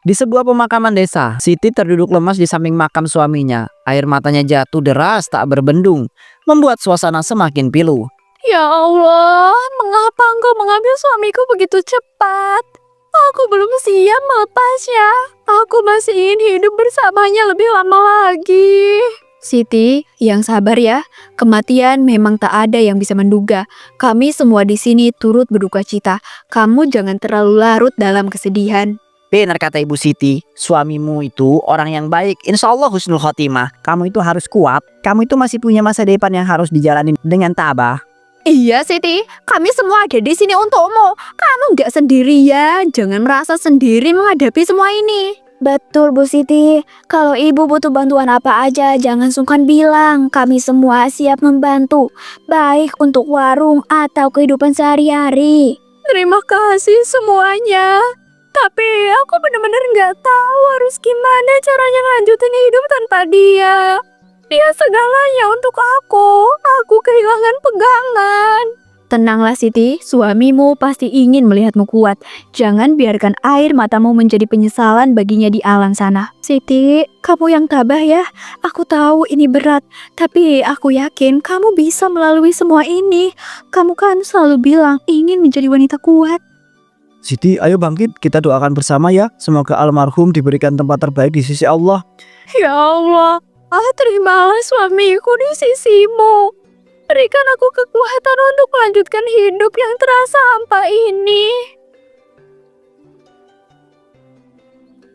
Di sebuah pemakaman desa, Siti terduduk lemas di samping makam suaminya. Air matanya jatuh deras tak berbendung, membuat suasana semakin pilu. Ya Allah, mengapa engkau mengambil suamiku begitu cepat? Aku belum siap melepasnya. Aku masih ingin hidup bersamanya lebih lama lagi. Siti, yang sabar ya. Kematian memang tak ada yang bisa menduga. Kami semua di sini turut berduka cita. Kamu jangan terlalu larut dalam kesedihan. Benar kata Ibu Siti, suamimu itu orang yang baik, insya Allah husnul khotimah. Kamu itu harus kuat, kamu itu masih punya masa depan yang harus dijalani dengan tabah. Iya Siti, kami semua ada di sini untukmu. Kamu nggak sendirian, jangan merasa sendiri menghadapi semua ini. Betul Bu Siti, kalau ibu butuh bantuan apa aja jangan sungkan bilang. Kami semua siap membantu, baik untuk warung atau kehidupan sehari-hari. Terima kasih semuanya. Tapi aku benar-benar nggak tahu harus gimana caranya lanjutin hidup tanpa dia. Dia segalanya untuk aku. Aku kehilangan pegangan. Tenanglah Siti, suamimu pasti ingin melihatmu kuat. Jangan biarkan air matamu menjadi penyesalan baginya di alam sana. Siti, kamu yang tabah ya. Aku tahu ini berat, tapi aku yakin kamu bisa melalui semua ini. Kamu kan selalu bilang ingin menjadi wanita kuat. Siti, ayo bangkit, kita doakan bersama ya. Semoga almarhum diberikan tempat terbaik di sisi Allah. Ya Allah, terimalah suamiku di sisimu. Berikan aku kekuatan untuk melanjutkan hidup yang terasa hampa ini.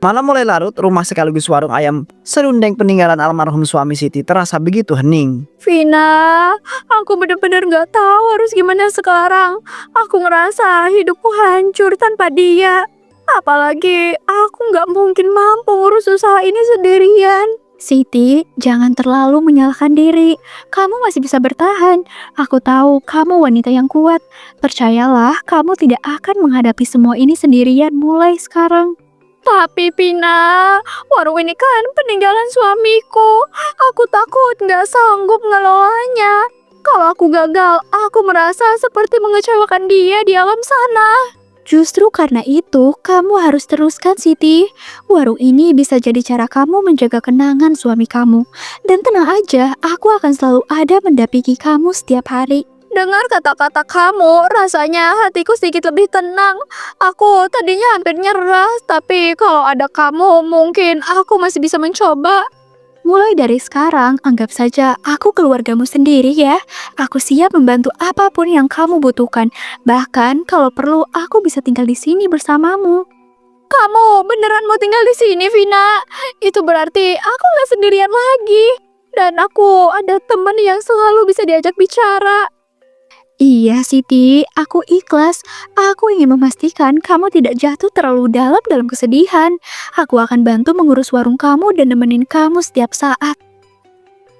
Malam mulai larut, rumah sekaligus warung ayam serundeng peninggalan almarhum suami Siti terasa begitu hening. Vina, aku benar-benar gak tahu harus gimana sekarang. Aku ngerasa hidupku hancur tanpa dia. Apalagi aku gak mungkin mampu ngurus usaha ini sendirian. Siti, jangan terlalu menyalahkan diri. Kamu masih bisa bertahan. Aku tahu kamu wanita yang kuat. Percayalah, kamu tidak akan menghadapi semua ini sendirian mulai sekarang. Tapi Pina, warung ini kan peninggalan suamiku. Aku takut gak sanggup ngelolanya. Kalau aku gagal, aku merasa seperti mengecewakan dia di alam sana. Justru karena itu, kamu harus teruskan Siti. Warung ini bisa jadi cara kamu menjaga kenangan suami kamu. Dan tenang aja, aku akan selalu ada mendampingi kamu setiap hari. Dengar kata-kata kamu, rasanya hatiku sedikit lebih tenang. Aku tadinya hampir nyerah, tapi kalau ada kamu, mungkin aku masih bisa mencoba. Mulai dari sekarang, anggap saja aku keluargamu sendiri ya. Aku siap membantu apapun yang kamu butuhkan. Bahkan kalau perlu, aku bisa tinggal di sini bersamamu. Kamu beneran mau tinggal di sini, Vina? Itu berarti aku gak sendirian lagi. Dan aku ada teman yang selalu bisa diajak bicara. Iya Siti, aku ikhlas. Aku ingin memastikan kamu tidak jatuh terlalu dalam kesedihan. Aku akan bantu mengurus warung kamu dan nemenin kamu setiap saat.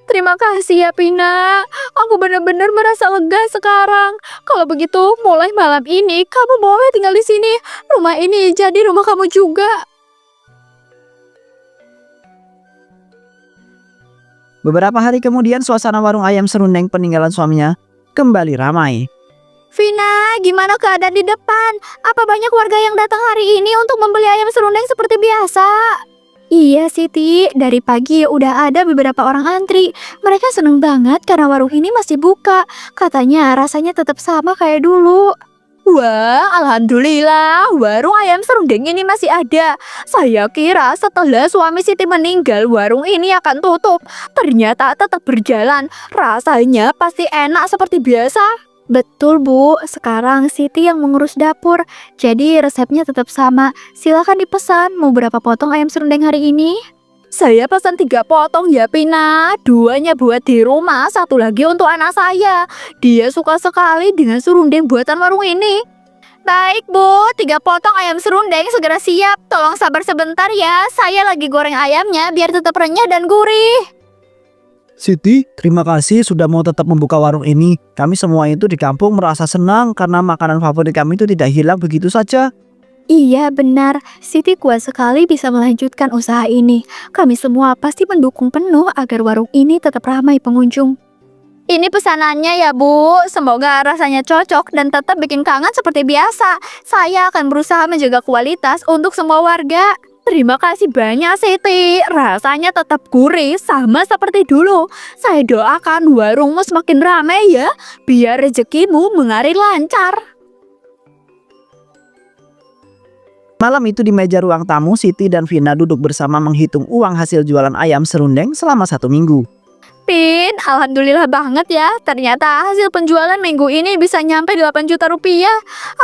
Terima kasih ya Pina. Aku benar-benar merasa lega sekarang. Kalau begitu, mulai malam ini kamu boleh tinggal di sini. Rumah ini jadi rumah kamu juga. Beberapa hari kemudian suasana warung ayam serundeng peninggalan suaminya kembali ramai. Vina, gimana keadaan di depan? Apa banyak warga yang datang hari ini untuk membeli ayam serundeng seperti biasa? Iya Siti, dari pagi udah ada beberapa orang antri. Mereka seneng banget karena warung ini masih buka. Katanya rasanya tetap sama kayak dulu. Wah, alhamdulillah, warung ayam serundeng ini masih ada. Saya kira setelah suami Siti meninggal, warung ini akan tutup. Ternyata tetap berjalan. Rasanya pasti enak seperti biasa. Betul Bu, sekarang Siti yang mengurus dapur. Jadi resepnya tetap sama. Silakan dipesan, mau berapa potong ayam serundeng hari ini? Saya pesan 3 potong ya Pina. 2-nya buat di rumah, 1 lagi untuk anak saya. Dia suka sekali dengan serundeng buatan warung ini. Baik Bu, 3 potong ayam serundeng segera siap. Tolong sabar sebentar ya, saya lagi goreng ayamnya biar tetap renyah dan gurih. Siti, terima kasih sudah mau tetap membuka warung ini. Kami semua itu di kampung merasa senang karena makanan favorit kami itu tidak hilang begitu saja. Iya benar, Siti kuat sekali bisa melanjutkan usaha ini. Kami semua pasti mendukung penuh agar warung ini tetap ramai pengunjung. Ini pesanannya ya Bu, semoga rasanya cocok dan tetap bikin kangen seperti biasa. Saya akan berusaha menjaga kualitas untuk semua warga. Terima kasih banyak Siti, rasanya tetap gurih sama seperti dulu. Saya doakan warungmu semakin ramai ya, biar rezekimu mengalir lancar. Malam itu di meja ruang tamu, Siti dan Vina duduk bersama menghitung uang hasil jualan ayam serundeng selama 1 minggu. Pin, alhamdulillah banget ya. Ternyata hasil penjualan minggu ini bisa nyampe 8 juta rupiah.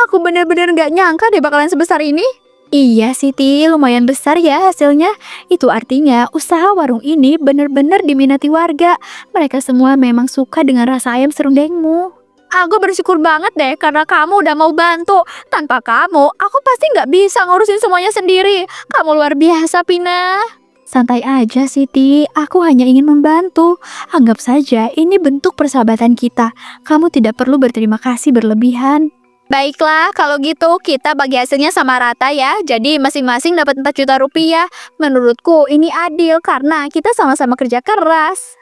Aku bener-bener gak nyangka deh bakalan sebesar ini. Iya Siti, lumayan besar ya hasilnya. Itu artinya usaha warung ini bener-bener diminati warga. Mereka semua memang suka dengan rasa ayam serundengmu. Aku bersyukur banget deh karena kamu udah mau bantu. Tanpa kamu, aku pasti gak bisa ngurusin semuanya sendiri. Kamu luar biasa, Pina. Santai aja Siti, aku hanya ingin membantu. Anggap saja ini bentuk persahabatan kita. Kamu tidak perlu berterima kasih berlebihan. Baiklah, kalau gitu kita bagi hasilnya sama rata ya. Jadi masing-masing dapat 4 juta rupiah. Menurutku ini adil karena kita sama-sama kerja keras.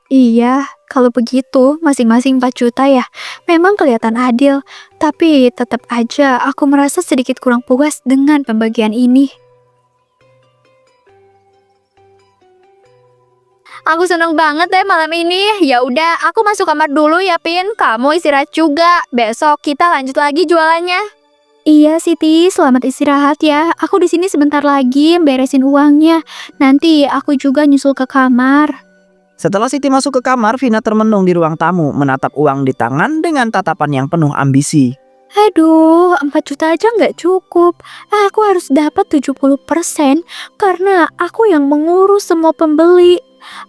Iya, kalau begitu masing-masing 4 juta ya. Memang kelihatan adil, tapi tetap aja aku merasa sedikit kurang puas dengan pembagian ini. Aku seneng banget deh malam ini. Ya udah, aku masuk kamar dulu ya, Pin. Kamu istirahat juga. Besok kita lanjut lagi jualannya. Iya, Siti, selamat istirahat ya. Aku di sini sebentar lagi beresin uangnya. Nanti aku juga nyusul ke kamar. Setelah Siti masuk ke kamar, Vina termenung di ruang tamu menatap uang di tangan dengan tatapan yang penuh ambisi. Aduh, 4 juta aja nggak cukup. Aku harus dapat 70% karena aku yang mengurus semua pembeli.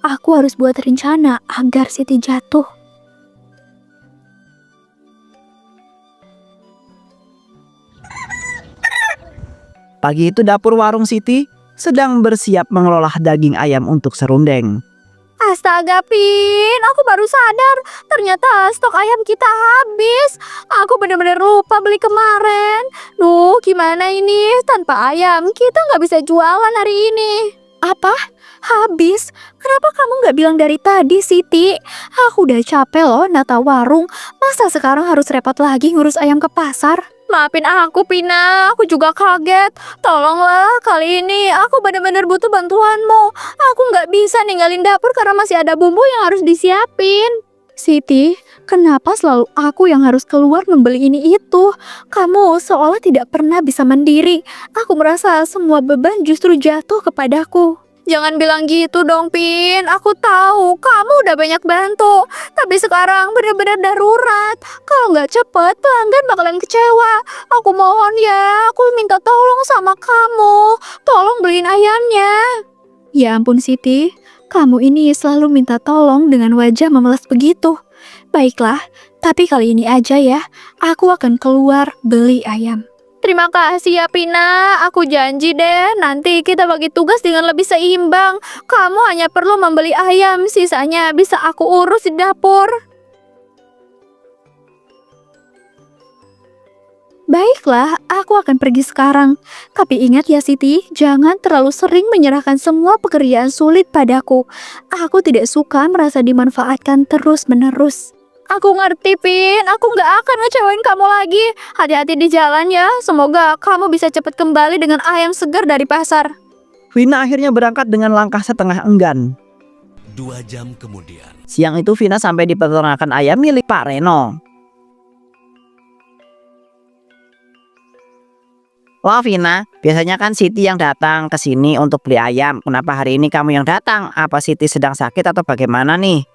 Aku harus buat rencana agar Siti jatuh. Pagi itu dapur warung Siti sedang bersiap mengelola daging ayam untuk serundeng. Astaga, Pin, aku baru sadar ternyata stok ayam kita habis. Aku benar-benar lupa beli kemarin. Duh, gimana ini? Tanpa ayam kita nggak bisa jualan hari ini. Apa? Habis? Kenapa kamu nggak bilang dari tadi, Siti? Aku udah capek loh nata warung. Masa sekarang harus repot lagi ngurus ayam ke pasar? Maafin aku, Pina. Aku juga kaget. Tolonglah, kali ini aku benar-benar butuh bantuanmu. Aku nggak bisa ninggalin dapur karena masih ada bumbu yang harus disiapin. Siti, kenapa selalu aku yang harus keluar membeli ini itu? Kamu seolah tidak pernah bisa mandiri. Aku merasa semua beban justru jatuh kepadaku. Jangan bilang gitu dong, Pin. Aku tahu kamu udah banyak bantu. Tapi sekarang benar-benar darurat. Kalau nggak cepet, pelanggan bakalan kecewa. Aku mohon ya, aku minta tolong sama kamu. Tolong beliin ayamnya. Ya ampun Siti, kamu ini selalu minta tolong dengan wajah memelas begitu. Baiklah, tapi kali ini aja ya. Aku akan keluar beli ayam. Terima kasih ya Pina, aku janji deh nanti kita bagi tugas dengan lebih seimbang. Kamu hanya perlu membeli ayam, sisanya bisa aku urus di dapur. Baiklah, aku akan pergi sekarang. Tapi ingat ya Siti, jangan terlalu sering menyerahkan semua pekerjaan sulit padaku. Aku tidak suka merasa dimanfaatkan terus-menerus. Aku ngerti, Pin. Aku gak akan ngecewain kamu lagi. Hati-hati di jalan ya. Semoga kamu bisa cepat kembali dengan ayam segar dari pasar. Vina akhirnya berangkat dengan langkah setengah enggan. 2 jam kemudian. Siang itu Vina sampai di peternakan ayam milik Pak Reno. Wah Vina, biasanya kan Siti yang datang ke sini untuk beli ayam. Kenapa hari ini kamu yang datang? Apa Siti sedang sakit atau bagaimana nih?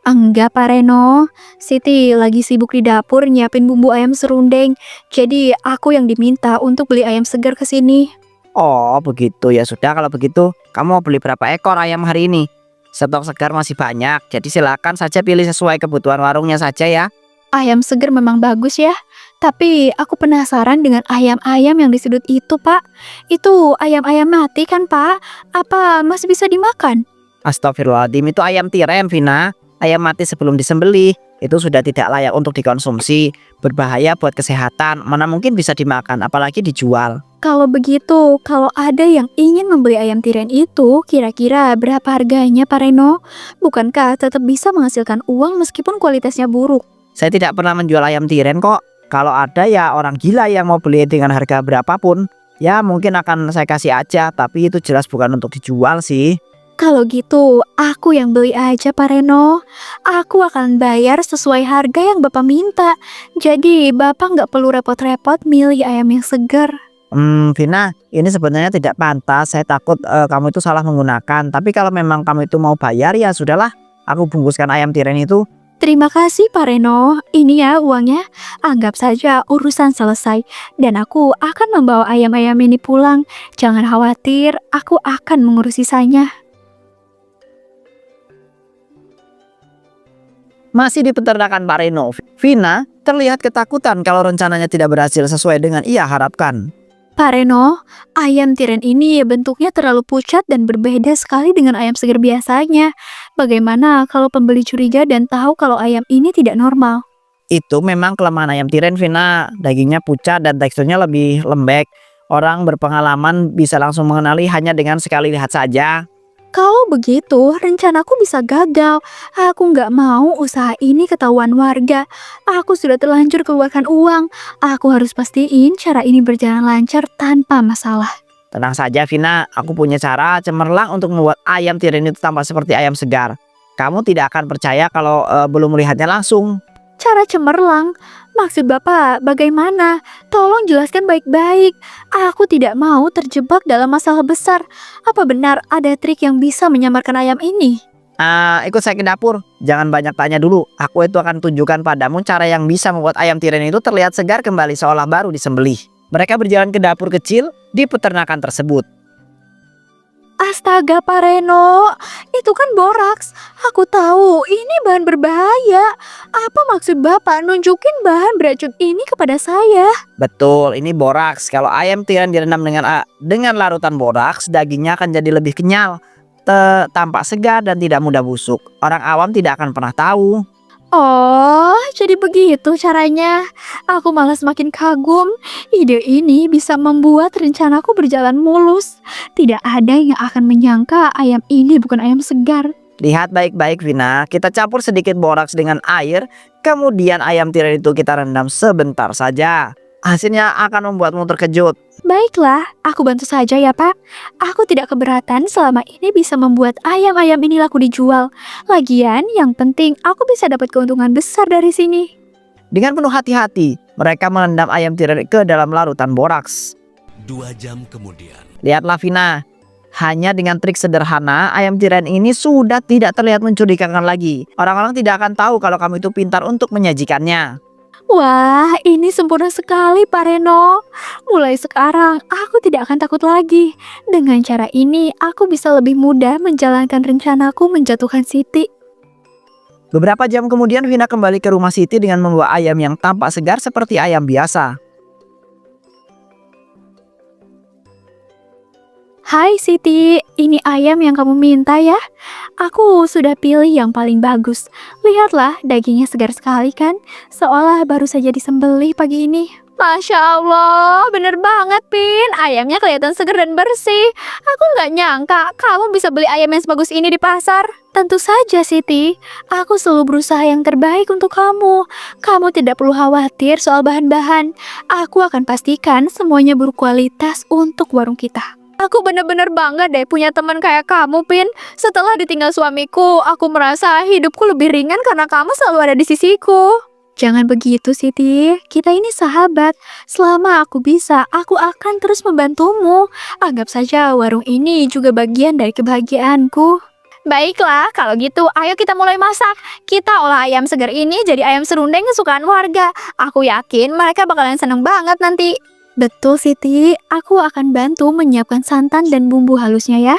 Enggak Pak Reno, Siti lagi sibuk di dapur nyiapin bumbu ayam serundeng. Jadi aku yang diminta untuk beli ayam segar ke sini. Oh begitu, ya sudah kalau begitu kamu mau beli berapa ekor ayam hari ini? Stok segar masih banyak, jadi silakan saja pilih sesuai kebutuhan warungnya saja ya. Ayam segar memang bagus ya. Tapi aku penasaran dengan ayam-ayam yang di sudut itu Pak. Itu ayam-ayam mati kan Pak? Apa masih bisa dimakan? Astagfirullahaladzim, itu ayam tiren Vina. Ayam mati sebelum disembelih itu sudah tidak layak untuk dikonsumsi, berbahaya buat kesehatan, mana mungkin bisa dimakan apalagi dijual. Kalau begitu, kalau ada yang ingin membeli ayam tiren itu, kira-kira berapa harganya Pak Reno? Bukankah tetap bisa menghasilkan uang meskipun kualitasnya buruk? Saya tidak pernah menjual ayam tiren kok. Kalau ada ya orang gila yang mau beli dengan harga berapapun. Ya mungkin akan saya kasih aja, tapi itu jelas bukan untuk dijual sih. Kalau gitu, aku yang beli aja Pak Reno. Aku akan bayar sesuai harga yang Bapak minta. Jadi Bapak nggak perlu repot-repot milih ayam yang segar. Vina, ini sebenarnya tidak pantas. Saya takut kamu itu salah menggunakan. Tapi kalau memang kamu itu mau bayar, ya sudahlah. Aku bungkuskan ayam tiren itu. Terima kasih Pak Reno. Ini ya uangnya. Anggap saja urusan selesai. Dan aku akan membawa ayam-ayam ini pulang. Jangan khawatir, aku akan mengurus sisanya. Masih di peternakan Pak Reno, Vina terlihat ketakutan kalau rencananya tidak berhasil sesuai dengan ia harapkan. Pak Reno, ayam tiren ini bentuknya terlalu pucat dan berbeda sekali dengan ayam segar biasanya. Bagaimana kalau pembeli curiga dan tahu kalau ayam ini tidak normal? Itu memang kelemahan ayam tiren, Vina. Dagingnya pucat dan teksturnya lebih lembek. Orang berpengalaman bisa langsung mengenali hanya dengan sekali lihat saja. Kalau begitu, rencanaku bisa gagal. Aku nggak mau usaha ini ketahuan warga. Aku sudah terlanjur keluarkan uang. Aku harus pastiin cara ini berjalan lancar tanpa masalah. Tenang saja, Vina. Aku punya cara cemerlang untuk membuat ayam tiren itu tampak seperti ayam segar. Kamu tidak akan percaya kalau belum melihatnya langsung. Cara cemerlang? Maksud Bapak bagaimana? Tolong jelaskan baik-baik. Aku tidak mau terjebak dalam masalah besar. Apa benar ada trik yang bisa menyamarkan ayam ini? Ikut saya ke dapur. Jangan banyak tanya dulu. Aku itu akan tunjukkan padamu cara yang bisa membuat ayam tiren itu terlihat segar kembali seolah baru disembelih. Mereka berjalan ke dapur kecil di peternakan tersebut. Astaga Pak Reno, itu kan boraks. Aku tahu ini bahan berbahaya. Apa maksud Bapak nunjukin bahan beracun ini kepada saya? Betul, ini boraks. Kalau ayam tiren direndam dengan larutan boraks, dagingnya akan jadi lebih kenyal, tampak segar dan tidak mudah busuk. Orang awam tidak akan pernah tahu. Oh, jadi begitu caranya. Aku malah semakin kagum. Ide ini bisa membuat rencanaku berjalan mulus. Tidak ada yang akan menyangka ayam ini bukan ayam segar. Lihat baik-baik, Vina. Kita campur sedikit boraks dengan air, kemudian ayam tiren itu kita rendam sebentar saja. Hasilnya akan membuatmu terkejut. Baiklah, aku bantu saja ya Pak. Aku tidak keberatan selama ini bisa membuat ayam-ayam ini laku dijual. Lagian yang penting aku bisa dapat keuntungan besar dari sini. Dengan penuh hati-hati, mereka merendam ayam tiren ke dalam larutan boraks. 2 jam kemudian. Lihatlah, Vina. Hanya dengan trik sederhana, ayam tiren ini sudah tidak terlihat mencurigakan lagi. Orang-orang tidak akan tahu kalau kamu itu pintar untuk menyajikannya. Wah, ini sempurna sekali Pak Reno. Mulai sekarang aku tidak akan takut lagi. Dengan cara ini aku bisa lebih mudah menjalankan rencanaku menjatuhkan Siti. Beberapa jam kemudian Vina kembali ke rumah Siti dengan membawa ayam yang tampak segar seperti ayam biasa. Hai Siti, ini ayam yang kamu minta ya. Aku sudah pilih yang paling bagus. Lihatlah, dagingnya segar sekali kan? Seolah baru saja disembelih pagi ini. Masya Allah, bener banget Pin. Ayamnya kelihatan segar dan bersih. Aku nggak nyangka kamu bisa beli ayam yang sebagus ini di pasar. Tentu saja Siti, aku selalu berusaha yang terbaik untuk kamu. Kamu tidak perlu khawatir soal bahan-bahan. Aku akan pastikan semuanya berkualitas untuk warung kita. Aku bener-bener bangga deh punya teman kayak kamu, Pin. Setelah ditinggal suamiku, aku merasa hidupku lebih ringan karena kamu selalu ada di sisiku. Jangan begitu, Siti. Kita ini sahabat. Selama aku bisa, aku akan terus membantumu. Anggap saja warung ini juga bagian dari kebahagiaanku. Baiklah, kalau gitu ayo kita mulai masak. Kita olah ayam segar ini jadi ayam serundeng kesukaan warga. Aku yakin mereka bakalan seneng banget nanti. Betul Siti, aku akan bantu menyiapkan santan dan bumbu halusnya ya.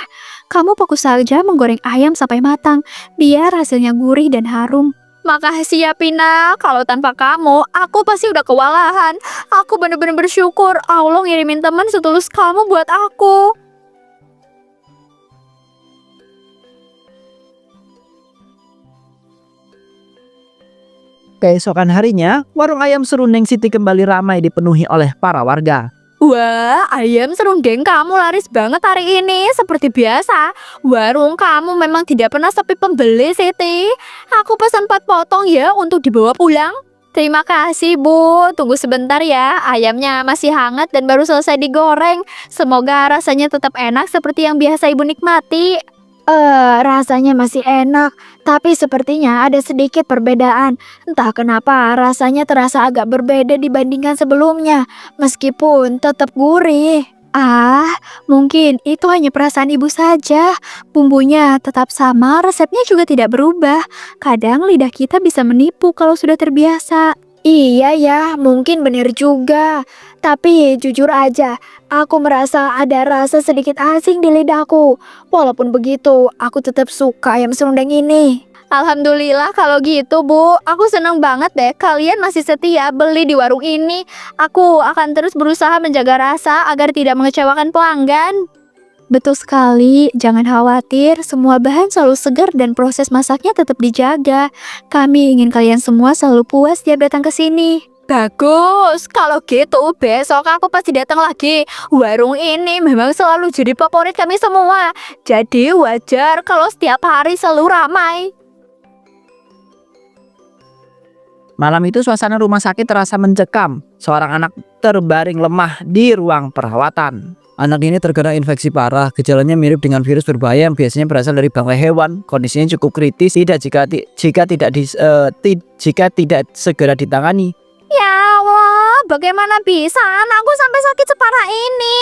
Kamu fokus saja menggoreng ayam sampai matang, biar hasilnya gurih dan harum. Makasih ya Pina, kalau tanpa kamu, aku pasti udah kewalahan. Aku bener-bener bersyukur Allah ngirimin teman setulus kamu buat aku. Keesokan harinya, warung ayam serundeng Siti kembali ramai dipenuhi oleh para warga. Wah, ayam serundeng kamu laris banget hari ini. Seperti biasa, warung kamu memang tidak pernah sepi pembeli, Siti. Aku pesan 4 potong ya untuk dibawa pulang. Terima kasih, Bu. Tunggu sebentar ya. Ayamnya masih hangat dan baru selesai digoreng. Semoga rasanya tetap enak seperti yang biasa Ibu nikmati. Rasanya masih enak, tapi sepertinya ada sedikit perbedaan. Entah kenapa rasanya terasa agak berbeda dibandingkan sebelumnya, meskipun tetap gurih. Mungkin itu hanya perasaan ibu saja. Bumbunya tetap sama, resepnya juga tidak berubah. Kadang lidah kita bisa menipu kalau sudah terbiasa. Iya ya, mungkin benar juga. Tapi jujur aja, aku merasa ada rasa sedikit asing di lidahku. Walaupun begitu, aku tetap suka ayam serundeng ini. Alhamdulillah kalau gitu, Bu. Aku senang banget deh kalian masih setia beli di warung ini. Aku akan terus berusaha menjaga rasa agar tidak mengecewakan pelanggan. Betul sekali, jangan khawatir, semua bahan selalu segar dan proses masaknya tetap dijaga. Kami ingin kalian semua selalu puas tiap datang ke sini. Bagus, kalau gitu besok aku pasti datang lagi. Warung ini memang selalu jadi favorit kami semua. Jadi wajar kalau setiap hari selalu ramai. Malam itu suasana rumah sakit terasa mencekam. Seorang anak terbaring lemah di ruang perawatan. Anak ini terkena infeksi parah. Gejalanya mirip dengan virus berbahaya yang biasanya berasal dari bangkai hewan. Kondisinya cukup kritis jika tidak segera ditangani. Ya Allah, bagaimana bisa anakku sampai sakit separah ini?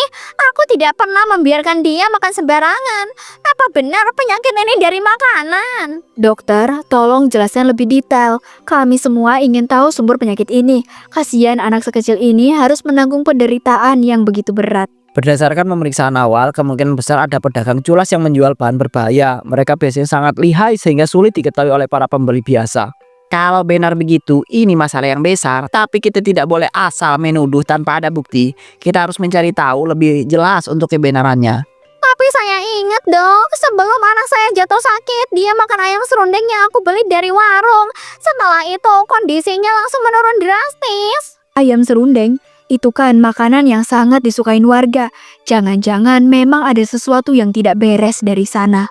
Aku tidak pernah membiarkan dia makan sembarangan. Apa benar penyakit ini dari makanan? Dokter, tolong jelaskan lebih detail. Kami semua ingin tahu sumber penyakit ini. Kasihan anak sekecil ini harus menanggung penderitaan yang begitu berat. Berdasarkan pemeriksaan awal, kemungkinan besar ada pedagang culas yang menjual bahan berbahaya. Mereka biasanya sangat lihai sehingga sulit diketahui oleh para pembeli biasa. Kalau benar begitu, ini masalah yang besar. Tapi kita tidak boleh asal menuduh tanpa ada bukti. Kita harus mencari tahu lebih jelas untuk kebenarannya. Tapi saya ingat dong, sebelum anak saya jatuh sakit, dia makan ayam serundeng yang aku beli dari warung. Setelah itu, kondisinya langsung menurun drastis. Ayam serundeng? Itu kan makanan yang sangat disukain warga. Jangan-jangan memang ada sesuatu yang tidak beres dari sana.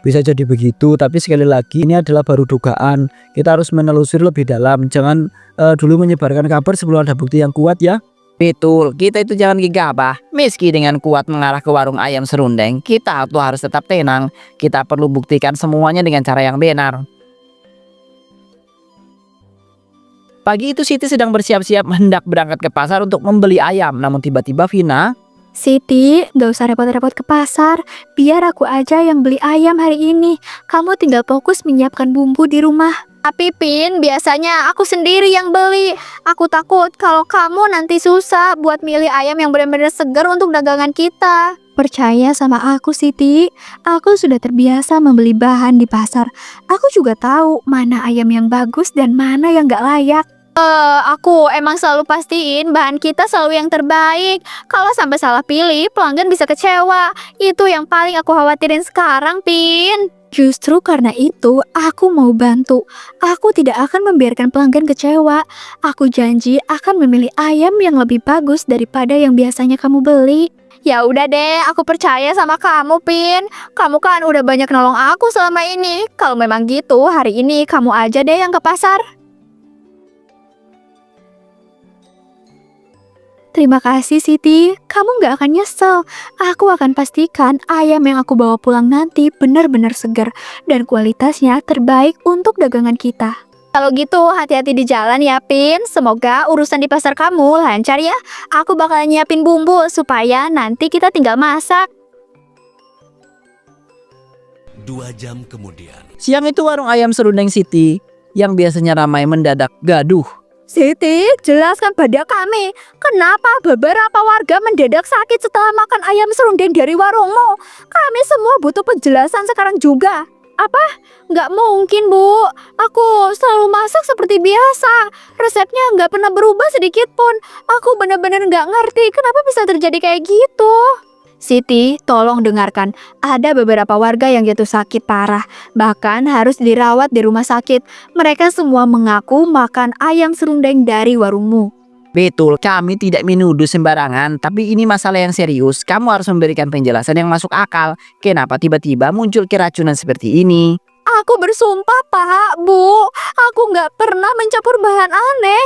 Bisa jadi begitu, tapi sekali lagi ini adalah baru dugaan. Kita harus menelusuri lebih dalam. Jangan dulu menyebarkan kabar sebelum ada bukti yang kuat ya. Betul, kita itu jangan gegabah. Meski dengan kuat mengarah ke warung ayam serundeng, kita tuh harus tetap tenang. Kita perlu buktikan semuanya dengan cara yang benar. Pagi itu Siti sedang bersiap-siap hendak berangkat ke pasar untuk membeli ayam. Namun tiba-tiba Vina... Siti, gak usah repot-repot ke pasar. Biar aku aja yang beli ayam hari ini. Kamu tinggal fokus menyiapkan bumbu di rumah. Tapi Pin, biasanya aku sendiri yang beli. Aku takut kalau kamu nanti susah buat milih ayam yang benar-benar segar untuk dagangan kita. Percaya sama aku, Siti. Aku sudah terbiasa membeli bahan di pasar. Aku juga tahu mana ayam yang bagus dan mana yang gak layak. Aku emang selalu pastiin bahan kita selalu yang terbaik. Kalau sampai salah pilih, pelanggan bisa kecewa. Itu yang paling aku khawatirin sekarang, Pin. Justru karena itu, aku mau bantu. Aku tidak akan membiarkan pelanggan kecewa. Aku janji akan memilih ayam yang lebih bagus daripada yang biasanya kamu beli. Ya udah deh, aku percaya sama kamu, Pin. Kamu kan udah banyak nolong aku selama ini. Kalau memang gitu, hari ini kamu aja deh yang ke pasar. Terima kasih Siti, kamu gak akan nyesel. Aku akan pastikan ayam yang aku bawa pulang nanti benar-benar segar dan kualitasnya terbaik untuk dagangan kita. Kalau gitu hati-hati di jalan ya Pin. Semoga urusan di pasar kamu lancar ya. Aku bakal nyiapin bumbu supaya nanti kita tinggal masak. 2 jam kemudian. Siang itu warung ayam serundeng Siti yang biasanya ramai mendadak gaduh. Siti, jelaskan pada kami, kenapa beberapa warga mendadak sakit setelah makan ayam serundeng dari warungmu? Kami semua butuh penjelasan sekarang juga. Apa? Nggak mungkin, Bu. Aku selalu masak seperti biasa. Resepnya nggak pernah berubah sedikit pun. Aku benar-benar nggak ngerti kenapa bisa terjadi kayak gitu. Siti, tolong dengarkan. Ada beberapa warga yang jatuh sakit parah, bahkan harus dirawat di rumah sakit. Mereka semua mengaku makan ayam serundeng dari warungmu. Betul, kami tidak menuduh sembarangan, tapi ini masalah yang serius. Kamu harus memberikan penjelasan yang masuk akal. Kenapa tiba-tiba muncul keracunan seperti ini? Aku bersumpah, Pak, Bu, aku nggak pernah mencampur bahan aneh.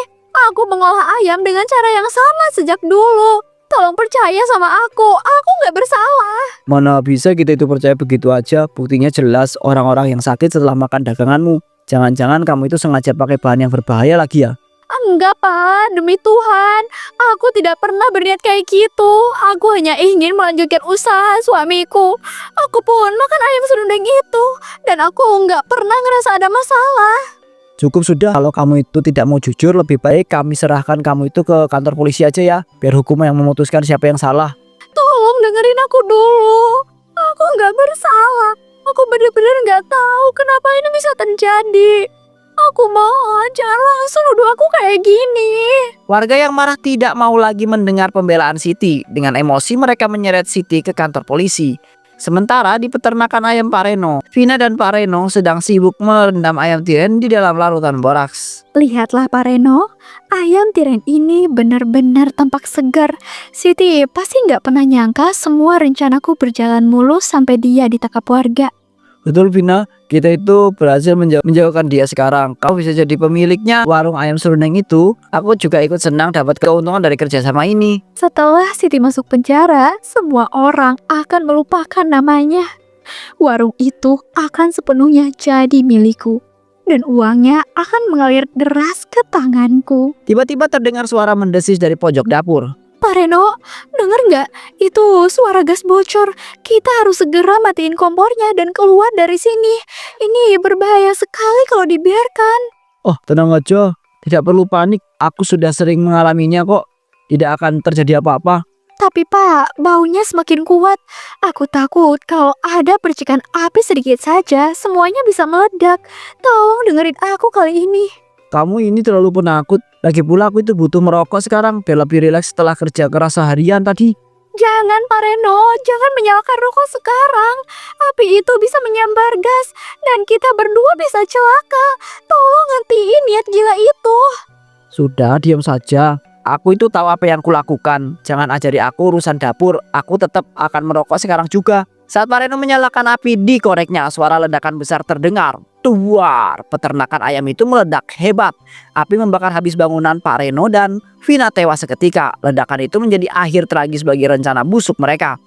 Aku mengolah ayam dengan cara yang sama sejak dulu. Tolong percaya sama aku nggak bersalah. Mana bisa kita itu percaya begitu aja? Buktinya jelas orang-orang yang sakit setelah makan daganganmu. Jangan-jangan kamu itu sengaja pakai bahan yang berbahaya lagi ya? Enggak, Pak, demi Tuhan, aku tidak pernah berniat kayak gitu. Aku hanya ingin melanjutkan usaha suamiku. Aku pun makan ayam serundeng itu, dan aku nggak pernah ngerasa ada masalah. Cukup sudah, kalau kamu itu tidak mau jujur, lebih baik kami serahkan kamu itu ke kantor polisi aja ya. Biar hukum yang memutuskan siapa yang salah. Tolong dengerin aku dulu. Aku nggak bersalah. Aku bener-bener nggak tahu kenapa ini bisa terjadi. Aku mohon jangan langsung nuduh aku kayak gini. Warga yang marah tidak mau lagi mendengar pembelaan Siti. Dengan emosi mereka menyeret Siti ke kantor polisi. Sementara di peternakan ayam Pak Reno, Vina dan Pak Reno sedang sibuk merendam ayam tiren di dalam larutan boraks. Lihatlah Pak Reno, ayam tiren ini benar-benar tampak segar. Siti pasti nggak pernah nyangka semua rencanaku berjalan mulus sampai dia ditangkap warga. Betul Vina, kita itu berhasil menjauhkan dia sekarang. Kau bisa jadi pemiliknya warung ayam serundeng itu. Aku juga ikut senang dapat keuntungan dari kerjasama ini. Setelah Siti masuk penjara, semua orang akan melupakan namanya. Warung itu akan sepenuhnya jadi milikku. Dan uangnya akan mengalir deras ke tanganku. Tiba-tiba terdengar suara mendesis dari pojok dapur. Pak Reno, denger nggak? Itu suara gas bocor. Kita harus segera matiin kompornya dan keluar dari sini. Ini berbahaya sekali kalau dibiarkan. Oh, tenang aja. Tidak perlu panik. Aku sudah sering mengalaminya kok. Tidak akan terjadi apa-apa. Tapi Pak, baunya semakin kuat. Aku takut kalau ada percikan api sedikit saja, semuanya bisa meledak. Tolong dengerin aku kali ini. Kamu ini terlalu penakut. Lagi pula aku itu butuh merokok sekarang biar lebih rileks setelah kerja keras seharian tadi. Jangan Pak Reno, jangan menyalakan rokok sekarang. Api itu bisa menyambar gas dan kita berdua bisa celaka. Tolong hentiin niat gila itu. Sudah, diam saja. Aku itu tahu apa yang kulakukan. Jangan ajari aku urusan dapur. Aku tetap akan merokok sekarang juga. Saat Pak Reno menyalakan api di koreknya, suara ledakan besar terdengar. Duar, peternakan ayam itu meledak hebat. Api membakar habis bangunan Pak Reno dan Vina tewas seketika. Ledakan itu menjadi akhir tragis bagi rencana busuk mereka.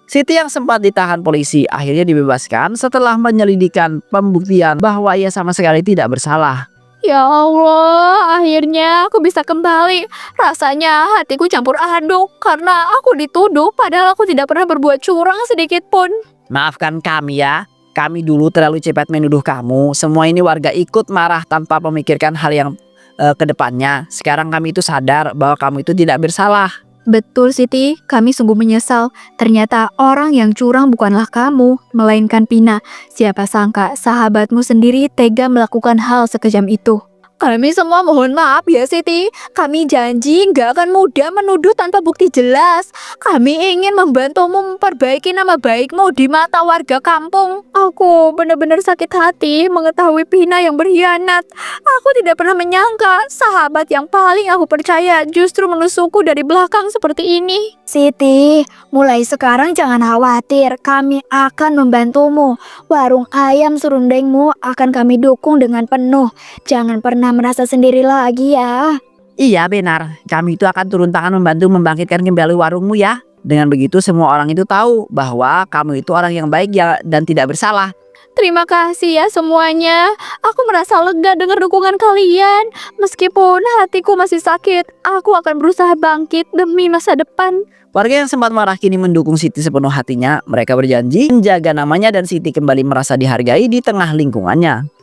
Siti yang sempat ditahan polisi akhirnya dibebaskan setelah menyelidikkan pembuktian bahwa ia sama sekali tidak bersalah. Ya Allah, akhirnya aku bisa kembali. Rasanya hatiku campur aduk karena aku dituduh padahal aku tidak pernah berbuat curang sedikit pun. Maafkan kami ya. Kami dulu terlalu cepat menuduh kamu. Semua ini warga ikut marah tanpa memikirkan hal yang ke depannya. Sekarang kami itu sadar bahwa kamu itu tidak bersalah. Betul Siti, kami sungguh menyesal. Ternyata orang yang curang bukanlah kamu, melainkan Pina. Siapa sangka sahabatmu sendiri tega melakukan hal sekejam itu. Kami semua mohon maaf ya Siti. Kami janji gak akan mudah menuduh tanpa bukti jelas. Kami ingin membantumu memperbaiki nama baikmu di mata warga kampung. Aku benar-benar sakit hati mengetahui Pina yang berkhianat. Aku tidak pernah menyangka sahabat yang paling aku percaya justru menusukku dari belakang seperti ini. Siti, mulai sekarang jangan khawatir. Kami akan membantumu. Warung ayam serundengmu akan kami dukung dengan penuh. Jangan pernah merasa sendiri lagi ya. Iya benar, kami itu akan turun tangan membantu membangkitkan kembali warungmu ya. Dengan begitu semua orang itu tahu bahwa kamu itu orang yang baik ya dan tidak bersalah. Terima kasih ya semuanya. Aku merasa lega dengar dukungan kalian. Meskipun hatiku masih sakit, aku akan berusaha bangkit demi masa depan. Warga yang sempat marah kini mendukung Siti sepenuh hatinya. Mereka berjanji menjaga namanya dan Siti kembali merasa dihargai di tengah lingkungannya.